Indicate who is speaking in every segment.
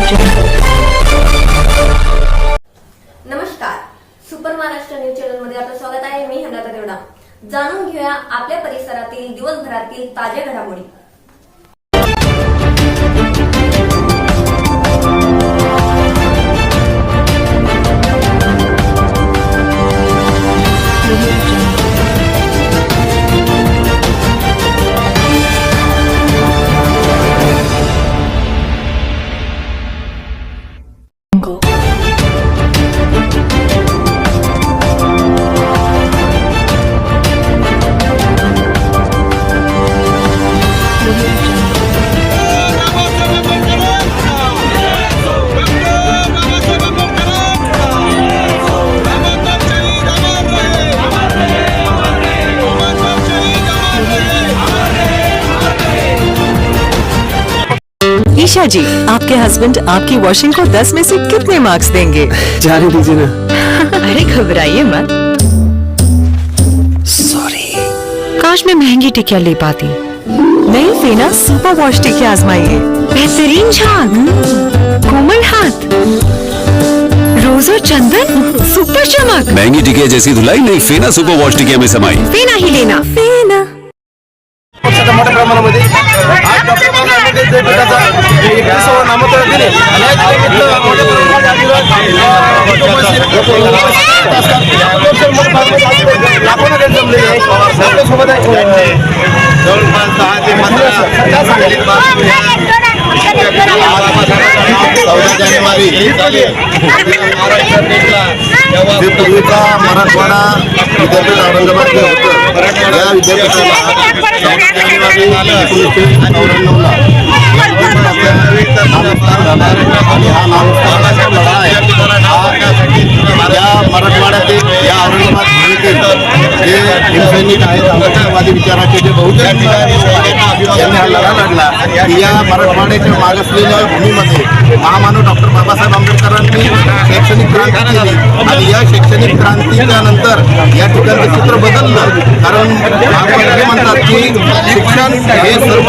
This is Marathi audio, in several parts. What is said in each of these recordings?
Speaker 1: नमस्कार, सुपर महाराष्ट्र न्यूज चॅनल मध्ये आपलं स्वागत आहे. मी हेमलता देवडा. जाणून घेऊया आपल्या परिसरातील दिवसभरातील ताज्या घडामोडी.
Speaker 2: ईशा जी, आपके हस्बैंड आपकी वॉशिंग को 10 में से कितने मार्क्स देंगे?
Speaker 3: जाने दीजिए ना।
Speaker 2: अरे घबराइए मत।
Speaker 3: सॉरी।
Speaker 2: काश मैं महंगी टिकिया ले पाती। नई फेना सुपर वॉश टिकिया आजमाइए। बेहतरीन झाग, कोमल हाथ, रोज और चंदन, सुपर चमक।
Speaker 4: महंगी टिकिया जैसी धुलाई नहीं, फेना सुपर वॉश टिकिया में समाई।
Speaker 2: फेना ही लेना। फेना
Speaker 3: मोठ्या प्रमाणामध्ये आज डॉक्टर बाबासाहेब आंबेडकर विद्यापीठाचा 21वा नामकरण दिन आहे आणि या निमित्त मोठ्या प्रमाणात लाखोना जमलेले आहे. आपल्यासोबत जवळपास 10 ते 15 जानेवारी जे पूर्वीचा मराठवाडा विद्यापीठ औरंगाबादचे होतं, या विद्यापीठाला 14 जानेवारी 1994ला नामविस्तार झाला आणि हा नामविस्ताराचा लढा आहे. या मराठवाड्यातील या औरंगाबाद जिल्ह्यातील जे हिमसैनिक आहेत, आंबेडकरवादी विचाराचे जे बहुजन यांनी हा लढा लढला की या मराठवाड्याच्या मागासलेल्या भूमीमध्ये महामानव डॉक्टर बाबासाहेब आंबेडकरांनी शैक्षणिक क्रांती केली आणि या शैक्षणिक क्रांतीच्या नंतर या ठिकाणचं चित्र बदललं. कारण हे म्हणतात की शिक्षण हे सर्व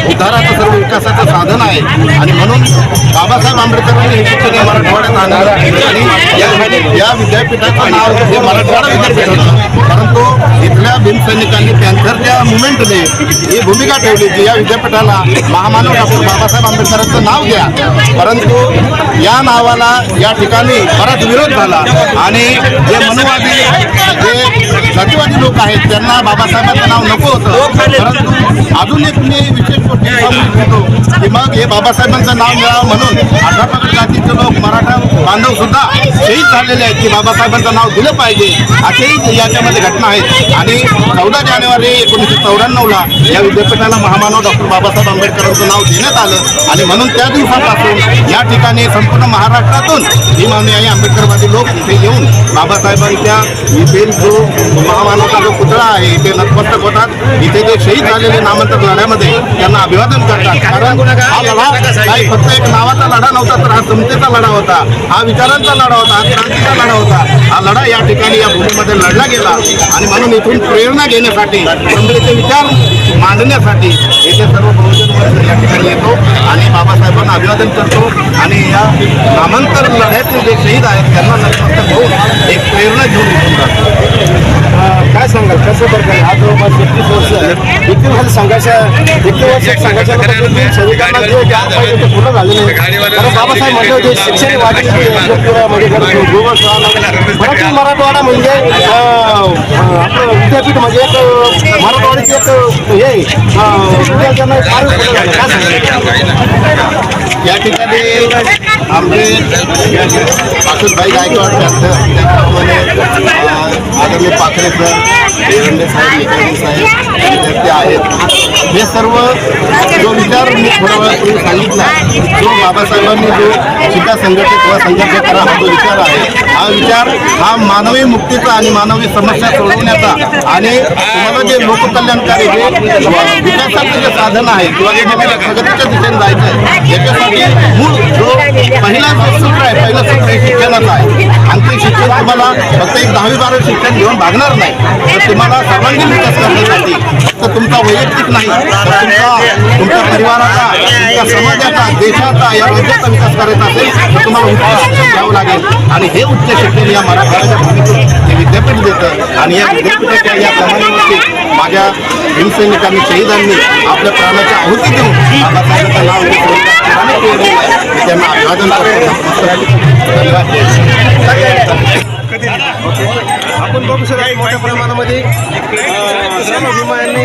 Speaker 3: उद्धाराचं, सर्व विकासाचं साधन आहे आणि म्हणून बाबासाहेब आंबेडकरांनी हे शिक्षण या मराठवाड्यात आणलं आणि या विद्यापीठाचं नाव हे मराठवाडा विद्यापीठ होतं. परंतु इथल्या भीमसैनिकांनी पॅन्थरच्या मुवमेंटने ही भूमिका ठेवली की या विद्यापीठाला महामानव डॉक्टर बाबासाहेब आंबेडकरांचं नाव द्या. परंतु या नावाला या ठिकाणी बराच विरोध झाला आणि जे मनुवादी, जे जातीवादी लोक आहेत त्यांना बाबासाहेबांचं नाव नको होतं. परंतु अजून एक मी विशेष गोष्टी सांगू इच्छितो की मग हे बाबासाहेबांचं नाव मिळावं म्हणून 18 पगड जातीचे लोक, मराठा बांधव सुद्धा शहीद झालेले आहेत की बाबासाहेबांचं नाव दिलं पाहिजे, असेही याच्यामध्ये घटना आहेत. आणि 14 जानेवारी 1994ला या विद्यापीठाला महामानव डॉक्टर बाबासाहेब आंबेडकरांचं नाव देण्यात आलं आणि म्हणून त्या दिवसापासून या ठिकाणी संपूर्ण महाराष्ट्रातून भीमानुयायी आंबेडकरवादी लोक इथे येऊन बाबासाहेबांच्या इथे जो महामानवाचा जो पुतळा आहे इथे नतमस्तक होतात. इथे जे शहीद झालेले नामांतर लढ्यामध्ये त्यांना अभिवादन करतात. कारण हा लढा काही फक्त एक नावाचा लढा नव्हता, तर हा समतेचा लढा होता, हा विचारांचा लढा होता, हा क्रांतीचा लढा होता. हा लढा या ठिकाणी या भूमीमध्ये लढला गेला आणि म्हणून इथून प्रेरणा घेण्यासाठी, समतेचे विचार मांडण्यासाठी येथे सर्व बहुजन वर्ग या ठिकाणी येतो आणि बाबासाहेबांना अभिवादन करतो आणि या नामांतर लढ्यातील जे शहीद आहेत त्यांना नतमस्तक होऊन एक प्रेरणा घेऊन इथून जातो. काय सांगाल, कसं प्रकारे हा जवळपास 31 वर्ष झाले, 31 वर्ष संघर्षानंतर सैनिकांना जे ज्ञान पाहिजे ते पूर्ण झालेलं आहे. कारण बाबासाहेब म्हणले होते शिक्षण वाढली मराठवाडा म्हणजे आपलं विद्यापीठ म्हणजे एक मराठवाड्याची एक हे विद्यार्थ्यांना या ठिकाणी आमचे पाकसभाई गायकवाड आदरणीय पाखरे सर, देवंडे साहेब, निकाली साहेब विद्यार्थी आहेत. हे सर्व जो विचार मी थोड्या वेळापूर्वी सांगितला, जो बाबासाहेबांनी जो शिका संघटित किंवा संघर्ष करा हा जो विचार आहे, हा विचार हा मानवी मुक्तीचा आणि मानवी समस्या सोडवण्याचा आणि तुम्हाला जे लोककल्याणकारी जे विकासाचं जे साधन आहे किंवा जे प्रगतीच्या दिशेने जायचं आहे याच्यासाठी मूळ जो पहिला जो सूत्र आहे, पहिलं सूत्र हे शिक्षणाचं आहे. आणि ते शिक्षण तुम्हाला फक्त एक 10वी 12वी शिक्षण घेऊन भागणार नाही, तर तुम्हाला सर्वांगीण विकास करण्यासाठी फक्त तुमचा तुमचा वैयक्तिक नाही तर तुमच्या परिवाराचा, तुमच्या समाजाचा, देशाचा, या राज्याचा विकास करायचा असेल तर तुम्हाला उच्च शिक्षण घ्यावं लागेल. आणि हे उच्च शिक्षण या मराठवाड्याच्या भूमीतून हे विद्यापीठ देतं. आणि या विद्यापीठाच्या या कमानीवरती माझ्या भीमसैनिकांनी, शहीदांनी आपल्या प्राणाच्या आहुती देऊन बाबासाहेबांचं नाव त्यांना अभिवादन
Speaker 5: आपण बघू शकतो मोठ्या प्रमाणामध्ये सर्व भीमा यांनी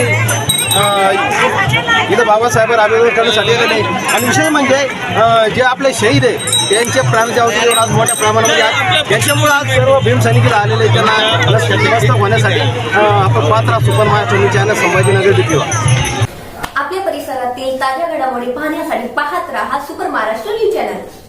Speaker 5: इथं बाबासाहेब अभिवादन करण्यासाठी आलेले आहे. आणि विशेष म्हणजे जे आपले शहीद आहे त्यांच्या प्राणाच्या आहुती देऊन आज मोठ्या प्रमाणामध्ये आज त्याच्यामुळे आज सर्व भीमसैनिक इथं आलेले आहेत. त्यांना नतमस्तक होण्यासाठी आपण पात्रा सुपर महाराष्ट्र चॅनल संभाजीनगर देखील
Speaker 1: आपल्या परिसरातील ताज्या घडामोडी पाहण्यासाठी पाहत राहा सुपर महाराष्ट्र न्यूज चॅनल.